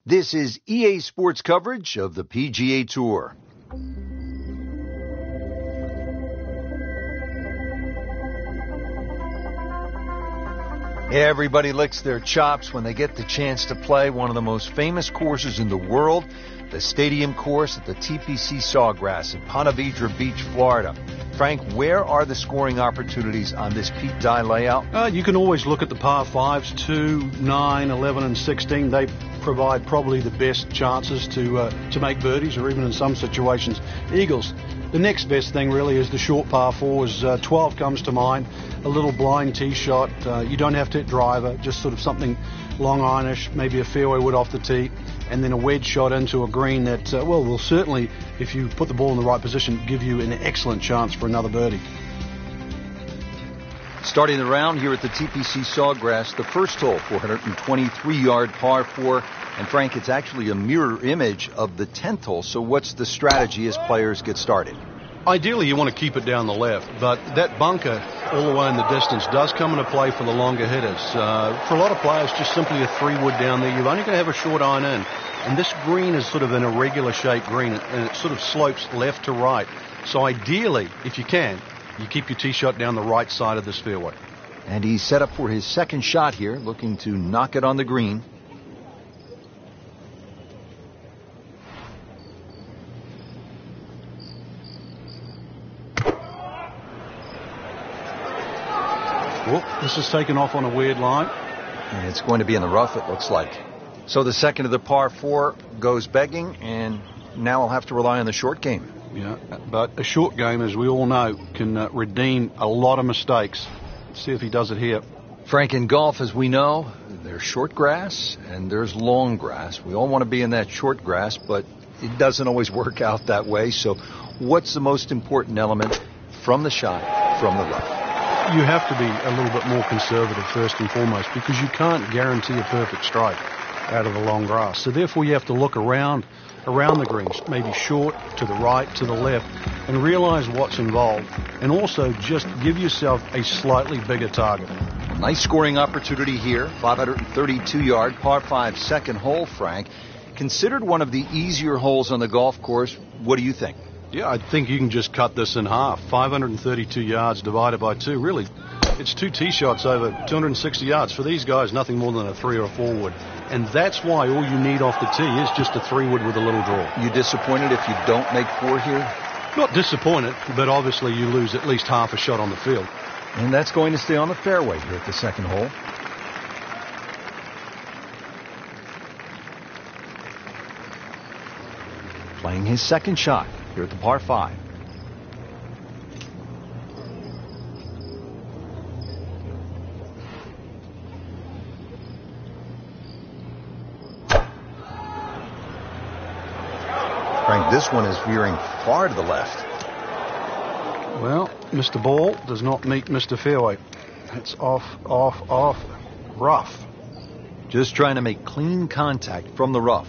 This is EA Sports coverage of the PGA Tour. Everybody licks their chops when they get the chance to play one of the most famous courses in the world, the Stadium Course at the TPC Sawgrass in Ponte Vedra Beach, Florida. Frank, where are the scoring opportunities on this Pete Dye layout? You can always look at the par 5s, 2, 9, 11 and 16. They provide probably the best chances to make birdies, or even in some situations, eagles. The next best thing really is the short par 4s. 12 comes to mind, a little blind tee shot. You don't have to hit driver, just sort of something long ironish, maybe a fairway wood off the tee, and then a wedge shot into a green that, will certainly, if you put the ball in the right position, give you an excellent chance for another birdie. Starting the round here at the TPC Sawgrass, the first hole, 423-yard par 4. And Frank, it's actually a mirror image of the 10th hole. So what's the strategy as players get started? Ideally, you want to keep it down the left, but that bunker all the way in the distance does come into play for the longer hitters. For a lot of players, just simply a 3-wood down there, you're only going to have a short iron in. And this green is sort of an irregular shaped green, and it sort of slopes left to right. So ideally, if you can, you keep your tee shot down the right side of this fairway. And he's set up for his second shot here, looking to knock it on the green. This is taken off on a weird line. And it's going to be in the rough, it looks like. So the second of the par 4 goes begging, and now I'll have to rely on the short game. Yeah, but a short game, as we all know, can redeem a lot of mistakes. Let's see if he does it here. Frank, in golf, as we know, there's short grass and there's long grass. We all want to be in that short grass, but it doesn't always work out that way. So what's the most important element from the shot, from the rough? You have to be a little bit more conservative first and foremost, because you can't guarantee a perfect strike out of the long grass. So therefore you have to look around the greens, maybe short, to the right, to the left, and realize what's involved. And also just give yourself a slightly bigger target. Nice scoring opportunity here, 532-yard par 5 second hole, Frank. Considered one of the easier holes on the golf course. What do you think? Yeah, I think you can just cut this in half. 532 yards divided by 2. Really, it's 2 tee shots over 260 yards. For these guys, nothing more than a 3 or a 4 wood. And that's why all you need off the tee is just a 3 wood with a little draw. You disappointed if you don't make 4 here? Not disappointed, but obviously you lose at least half a shot on the field. And that's going to stay on the fairway here at the second hole. Playing his second shot here at the par 5. Frank, this one is veering far to the left. Well, Mr. Ball does not meet Mr. Fairway. It's off, rough. Just trying to make clean contact from the rough.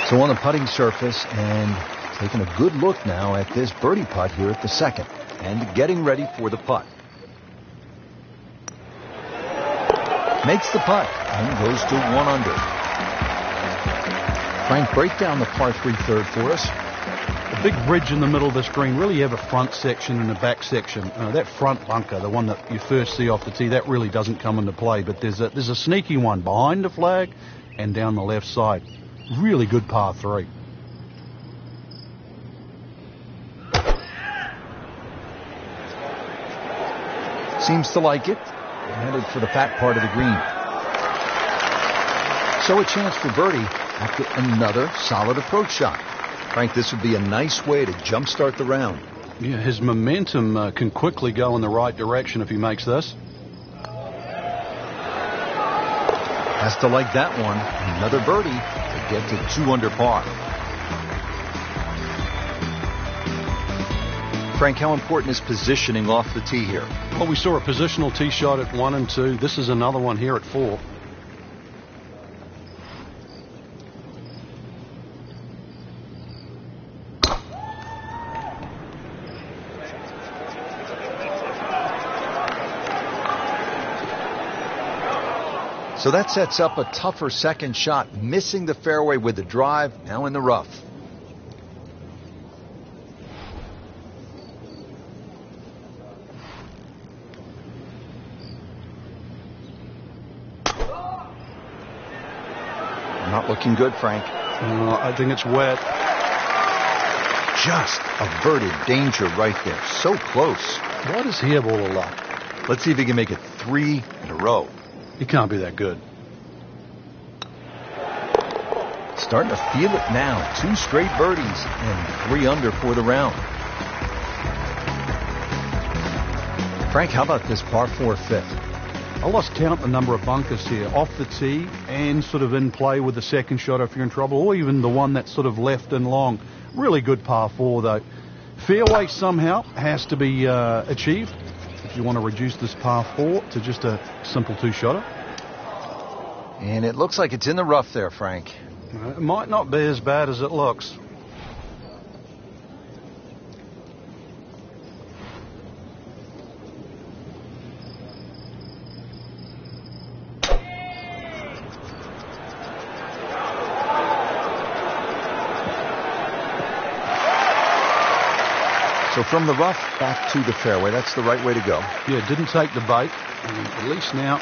So on the putting surface, and taking a good look now at this birdie putt here at the second, and getting ready for the putt. Makes the putt and goes to 1 under. Frank, break down the par 3 third for us. The big bridge in the middle of this green, really you have a front section and a back section. That front bunker, the one that you first see off the tee, that really doesn't come into play. But there's a sneaky one behind the flag and down the left side. Really good par 3. Seems to like it. Headed for the fat part of the green. So a chance for birdie after another solid approach shot. Frank, this would be a nice way to jumpstart the round. Yeah, his momentum can quickly go in the right direction if he makes this. Has to like that one. Another birdie to get to 2 under par. Frank, how important is positioning off the tee here? Well, we saw a positional tee shot at 1 and 2. This is another one here at 4. So that sets up a tougher second shot, missing the fairway with the drive, now in the rough. Not looking good, Frank. I think it's wet. Just averted danger right there. So close. Why does he have all the luck? Let's see if he can make it 3 in a row. He can't be that good. Starting to feel it now. 2 straight birdies and 3 under for the round. Frank, how about this par 4 fifth? I lost count the number of bunkers here, off the tee and sort of in play with the second shot if you're in trouble, or even the one that's sort of left and long. Really good par 4 though. Fairway somehow has to be achieved if you want to reduce this par 4 to just a simple 2-shotter. And it looks like it's in the rough there, Frank. It might not be as bad as it looks. So from the rough back to the fairway, that's the right way to go. Yeah, didn't take the bait. And at least now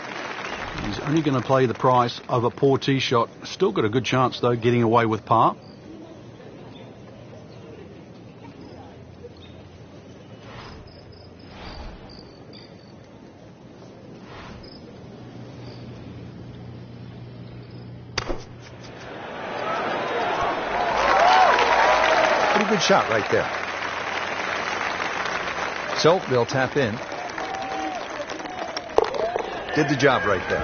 he's only going to play the price of a poor tee shot. Still got a good chance, though, getting away with par. Pretty good shot right there. So they'll tap in. Did the job right there.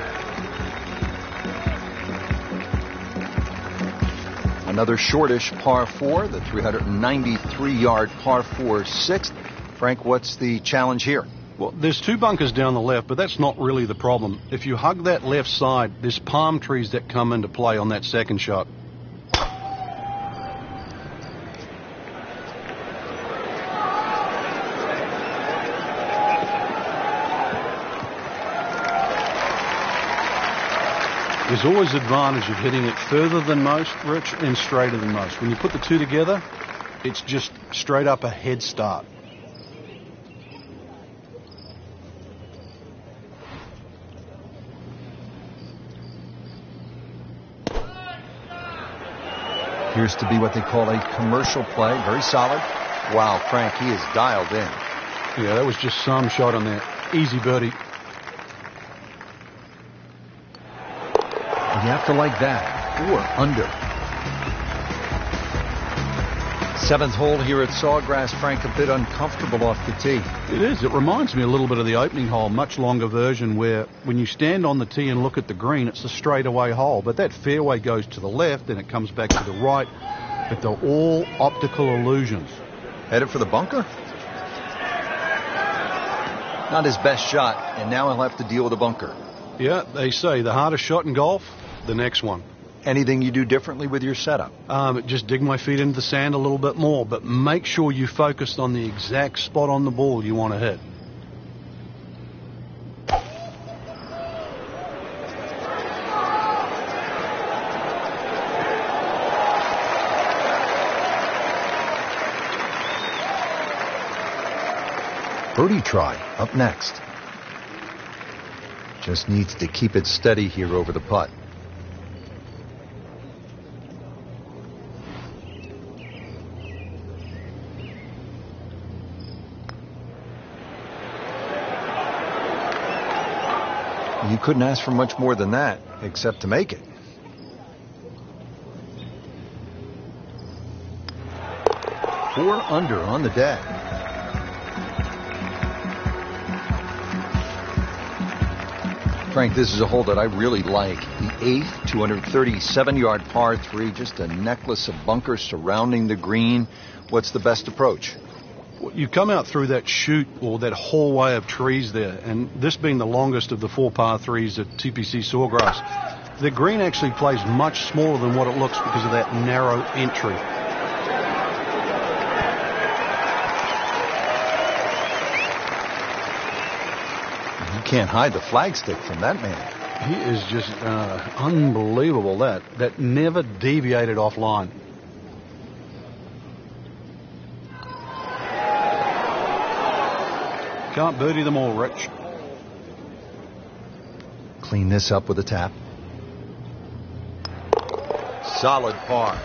Another shortish par 4, the 393-yard par 4 sixth. Frank, what's the challenge here? Well, there's 2 bunkers down the left, but that's not really the problem. If you hug that left side, there's palm trees that come into play on that second shot. There's always advantage of hitting it further than most, Rich, and straighter than most. When you put the 2 together, it's just straight up a head start. Appears to be what they call a commercial play. Very solid. Wow, Frank, he is dialed in. Yeah, that was just some shot on there. Easy birdie. You have to like that. 4 under. 7th hole here at Sawgrass. Frank, a bit uncomfortable off the tee. It is. It reminds me a little bit of the opening hole, much longer version, where when you stand on the tee and look at the green, it's a straightaway hole. But that fairway goes to the left and it comes back to the right. But they're all optical illusions. Headed for the bunker? Not his best shot, and now he'll have to deal with a bunker. Yeah, they say the hardest shot in golf, the next one. Anything you do differently with your setup? Just dig my feet into the sand a little bit more, but make sure you focus on the exact spot on the ball you want to hit. Birdie try up next. Just needs to keep it steady here over the putt. You couldn't ask for much more than that, except to make it. Four under on the day. Frank, this is a hole that I really like. The 8th, 237-yard par 3, just a necklace of bunkers surrounding the green. What's the best approach? You come out through that chute or that hallway of trees there, and this being the longest of the 4 par 3s at TPC Sawgrass, the green actually plays much smaller than what it looks because of that narrow entry. You can't hide the flagstick from that man. He is just unbelievable. That never deviated offline. Can't birdie them all, Rich. Clean this up with a tap. Solid par.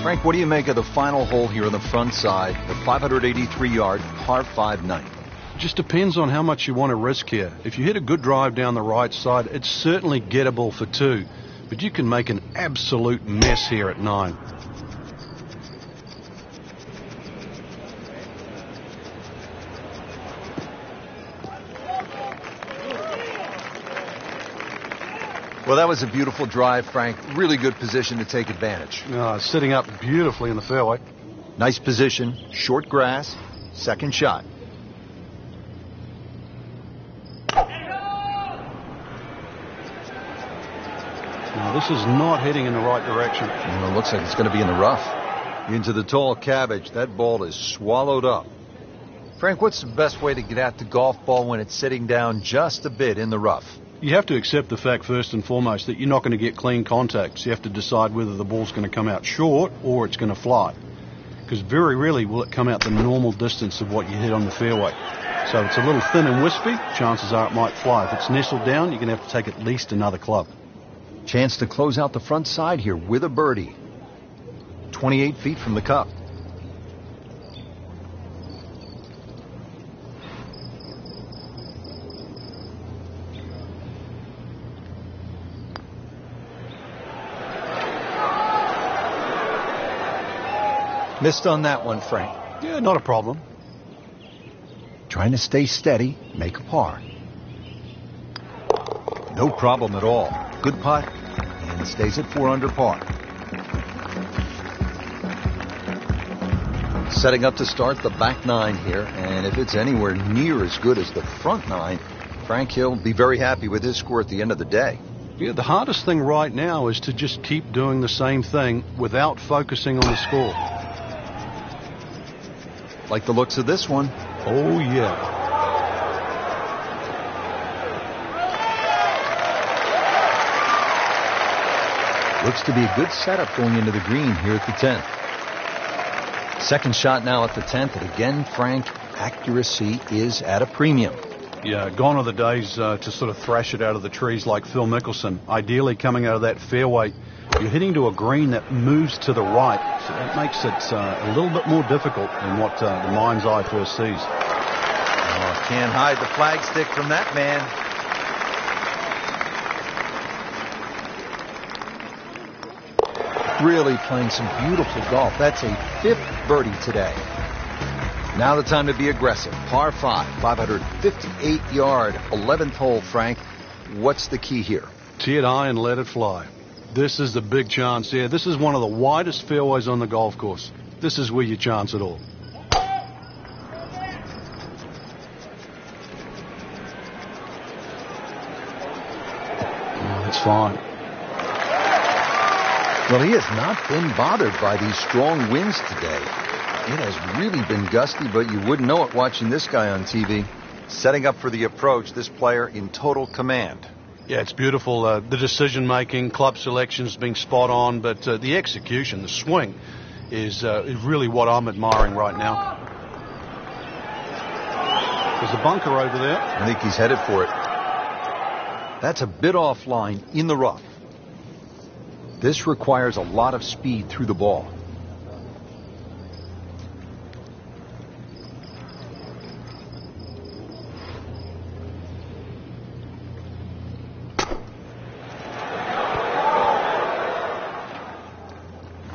Frank, what do you make of the final hole here on the front side, the 583-yard par 5 ninth? Just depends on how much you want to risk here. If you hit a good drive down the right side, it's certainly gettable for 2, but you can make an absolute mess here at 9. Well, that was a beautiful drive, Frank. Really good position to take advantage. Sitting up beautifully in the fairway. Nice position, short grass, second shot. Now, this is not heading in the right direction. It looks like it's going to be in the rough. Into the tall cabbage. That ball is swallowed up. Frank, what's the best way to get at the golf ball when it's sitting down just a bit in the rough? You have to accept the fact, first and foremost, that you're not going to get clean contacts. You have to decide whether the ball's going to come out short or it's going to fly. Because very rarely will it come out the normal distance of what you hit on the fairway. So if it's a little thin and wispy, chances are it might fly. If it's nestled down, you're going to have to take at least another club. Chance to close out the front side here with a birdie. 28 feet from the cup. Missed on that one, Frank. Yeah, not a problem. Trying to stay steady, make a par. No problem at all. Good putt, and stays at 4 under par. Setting up to start the back 9 here, and if it's anywhere near as good as the front 9, Frank, he'll be very happy with his score at the end of the day. Yeah, the hardest thing right now is to just keep doing the same thing without focusing on the score. Like the looks of this one. Oh, yeah. Looks to be a good setup going into the green here at the 10th. Second shot now at the 10th. And again, Frank, accuracy is at a premium. Yeah, gone are the days to sort of thrash it out of the trees like Phil Mickelson. Ideally, coming out of that fairway, you're hitting to a green that moves to the right, so that makes it a little bit more difficult than what the mind's eye first sees. Oh, can't hide the flagstick from that man. Really playing some beautiful golf. That's a 5th birdie today. Now the time to be aggressive. Par 5, 558-yard, 11th hole, Frank. What's the key here? Tee it high and let it fly. This is the big chance here. This is one of the widest fairways on the golf course. This is where you chance it all. Oh, that's fine. Well, he has not been bothered by these strong winds today. It has really been gusty, but you wouldn't know it watching this guy on TV. Setting up for the approach, this player in total command. Yeah, it's beautiful. The decision-making, club selection's being spot on, but the execution, the swing, is really what I'm admiring right now. There's a bunker over there. I think he's headed for it. That's a bit offline in the rough. This requires a lot of speed through the ball.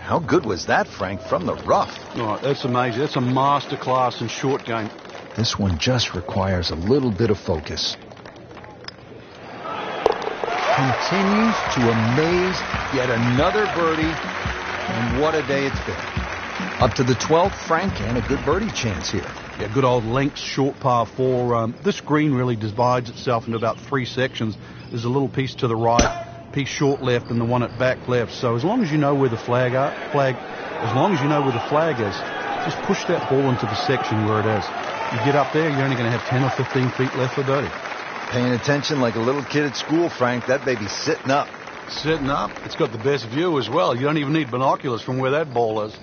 How good was that, Frank, from the rough? Oh, that's amazing. That's a master class in short game. This one just requires a little bit of focus. Continues to amaze. Yet another birdie. And what a day it's been. Up to the 12th, Frank, and a good birdie chance here. Yeah, good old length, short par 4. This green really divides itself into about 3 sections. There's a little piece to the right, piece short left, and the one at back left. So as long as you know where the flag is, Just push that ball into the section where it is. You get up there, you're only going to have 10 or 15 feet left for birdie. Paying attention like a little kid at school, Frank. That baby's sitting up. Sitting up. It's got the best view as well. You don't even need binoculars from where that ball is.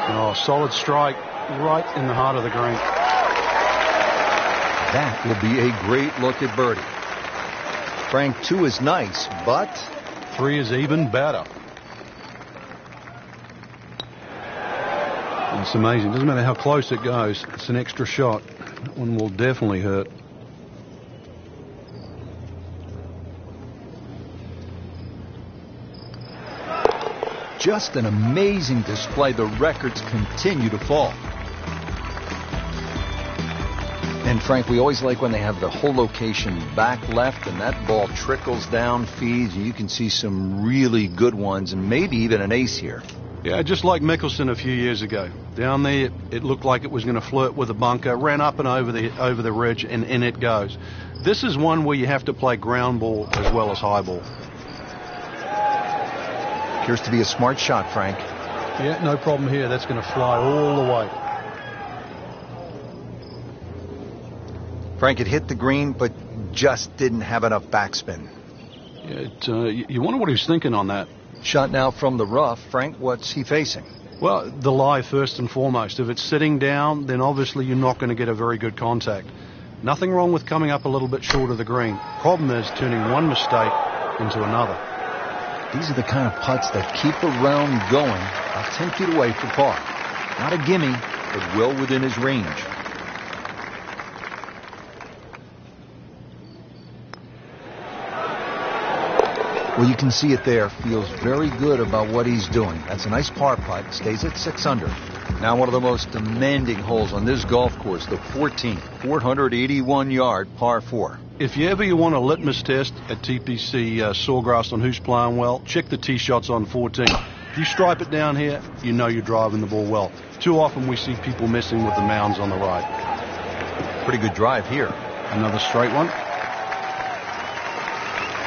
Oh, solid strike right in the heart of the green. That will be a great look at birdie. Frank, 2 is nice, but 3 is even better. It's amazing. Doesn't matter how close it goes. It's an extra shot. That one will definitely hurt. just an amazing display. The records continue to fall. And Frank, we always like when they have the whole location back left and that ball trickles down, feeds, and you can see some really good ones and maybe even an ace here. Yeah, just like Mickelson a few years ago. Down there, it looked like it was going to flirt with a bunker, ran up and over the ridge, and in it goes. This is one where you have to play ground ball as well as high ball. Appears to be a smart shot, Frank. Yeah, no problem here. That's going to fly all the way. Frank, it hit the green, but just didn't have enough backspin. Yeah, you wonder what he's thinking on that. Shot now from the rough. Frank, what's he facing? Well, the lie first and foremost. If it's sitting down, then obviously you're not going to get a very good contact. Nothing wrong with coming up a little bit short of the green. Problem is turning one mistake into another. These are the kind of putts that keep a round going about 10 feet away for par. Not a gimme, but well within his range. Well, you can see it there. Feels very good about what he's doing. That's a nice par putt. Stays at 6 under. Now one of the most demanding holes on this golf course, the 14th, 481-yard par 4. If you ever want a litmus test at TPC Sawgrass on who's playing well, check the tee shots on 14. If you stripe it down here, you know you're driving the ball well. Too often we see people messing with the mounds on the right. Pretty good drive here. Another straight one.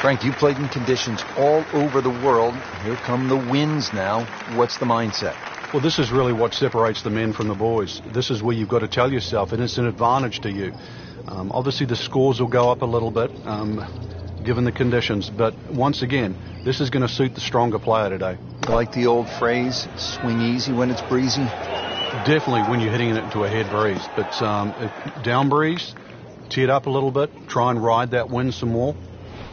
Frank, you played in conditions all over the world. Here come the winds now. What's the mindset? Well, this is really what separates the men from the boys. This is where you've got to tell yourself, and it's an advantage to you. Obviously, the scores will go up a little bit, given the conditions. But once again, this is going to suit the stronger player today. You like the old phrase, swing easy when it's breezy? Definitely when you're hitting it into a head breeze. But down breeze, tee it up a little bit, try and ride that wind some more.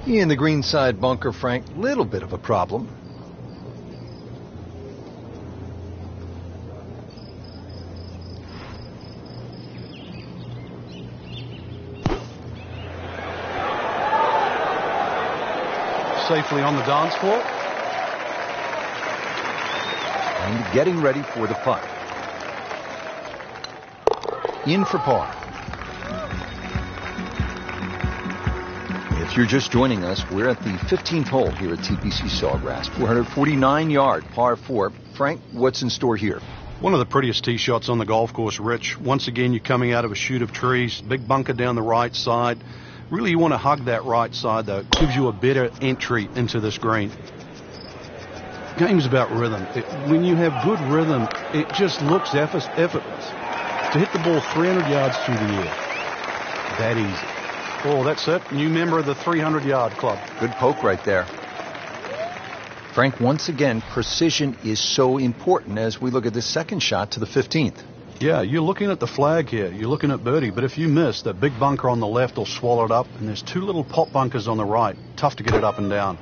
In the green side bunker, Frank, little bit of a problem. Safely on the dance floor. And getting ready for the putt. In for par. If you're just joining us, we're at the 15th hole here at TPC Sawgrass. 449-yard par 4. Frank, what's in store here? One of the prettiest tee shots on the golf course, Rich. Once again, you're coming out of a chute of trees. Big bunker down the right side. Really, you want to hug that right side, though. It gives you a better entry into this green. Game's about rhythm. When you have good rhythm, it just looks effortless. To hit the ball 300 yards through the air. That easy. Oh, that's it. New member of the 300-yard club. Good poke right there. Frank, once again, precision is so important as we look at this second shot to the 15th. Yeah, you're looking at the flag here. You're looking at birdie. But if you miss, that big bunker on the left will swallow it up. And there's two little pop bunkers on the right. Tough to get it up and down.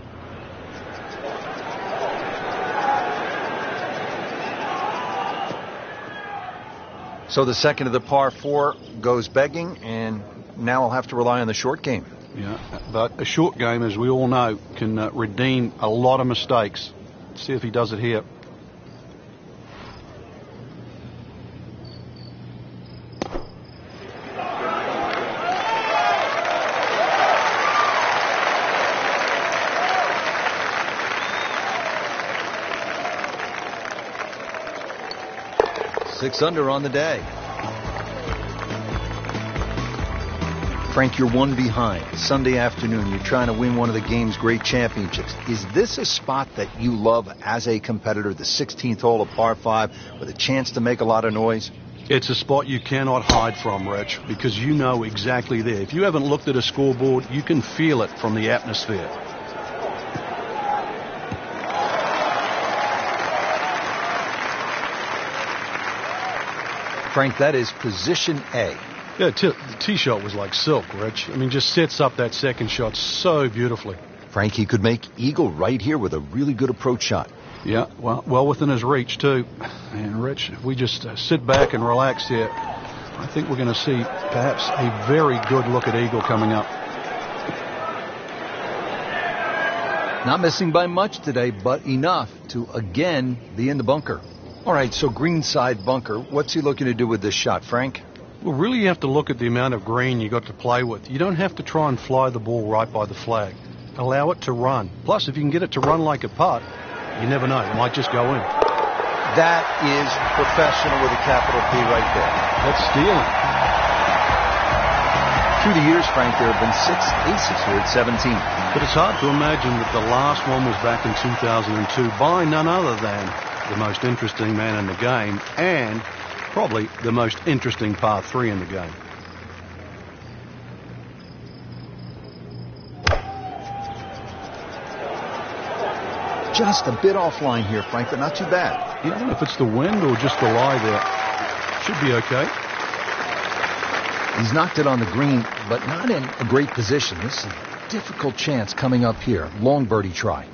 So the second of the par 4 goes begging, and now I'll have to rely on the short game. Yeah, but a short game, as we all know, can redeem a lot of mistakes. Let's see if he does it here. Six under on the day. Frank, you're one behind. Sunday afternoon, you're trying to win one of the game's great championships. Is this a spot that you love as a competitor, the 16th hole of par 5, with a chance to make a lot of noise? It's a spot you cannot hide from, Rich, because you know exactly there. If you haven't looked at a scoreboard, you can feel it from the atmosphere. Frank, that is position A. Yeah, the tee shot was like silk, Rich. I mean, just sets up that second shot so beautifully. Frank, he could make eagle right here with a really good approach shot. Yeah, well within his reach, too. And, Rich, if we just sit back and relax here, I think we're going to see perhaps a very good look at eagle coming up. Not missing by much today, but enough to, again, be in the bunker. All right, so greenside bunker. What's he looking to do with this shot, Frank? Well, really you have to look at the amount of green you got to play with. You don't have to try and fly the ball right by the flag. Allow it to run. Plus, if you can get it to run like a putt, you never know. It might just go in. That is professional with a capital P right there. That's stealing. Through the years, Frank, there have been 6 aces here at 17. But it's hard to imagine that the last one was back in 2002 by none other than the most interesting man in the game and probably the most interesting par 3 in the game. Just a bit offline here, Frank, but not too bad. I don't know if it's the wind or just the lie there. Should be okay. He's knocked it on the green, but not in a great position. This is a difficult chance coming up here. Long birdie try.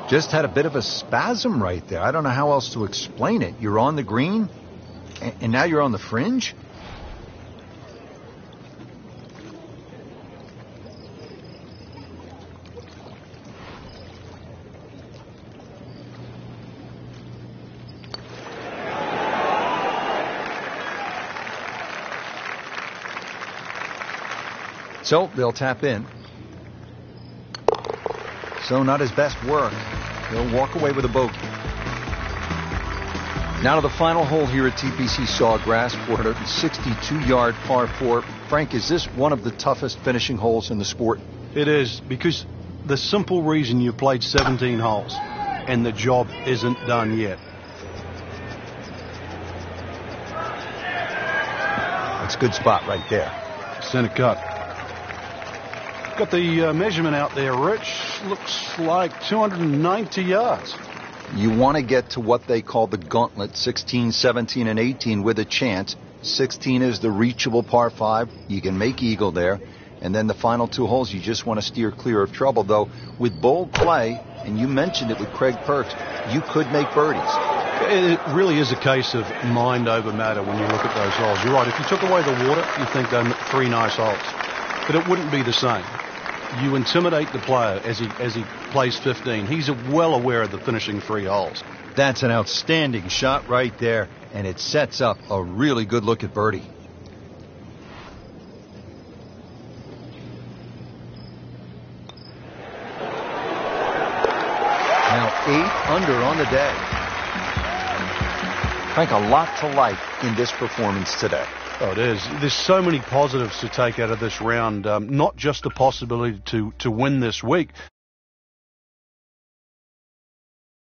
Just had a bit of a spasm right there. I don't know how else to explain it. You're on the green, and now you're on the fringe? So they'll tap in. So not his best work. He'll walk away with a bogey. Now to the final hole here at TPC Sawgrass, 462-yard par 4. Frank, is this one of the toughest finishing holes in the sport? It is, because the simple reason you played 17 holes and the job isn't done yet. That's a good spot right there. Center cut. Got the measurement out there, Rich. Looks like 290 yards. You want to get to what they call the gauntlet, 16, 17, and 18 with a chance. 16 is the reachable par 5. You can make eagle there. And then the final 2 holes, you just want to steer clear of trouble. Though, with bold play, and you mentioned it with Craig Perks, you could make birdies. It really is a case of mind over matter when you look at those holes. You're right. If you took away the water, you think they're 3 nice holes. But it wouldn't be the same. You intimidate the player as he plays 15. He's well aware of the finishing 3 holes. That's an outstanding shot right there, and it sets up a really good look at birdie. Now 8 under on the day. Frank, a lot to like in this performance today. Oh, it is. There's so many positives to take out of this round. Not just the possibility to win this week,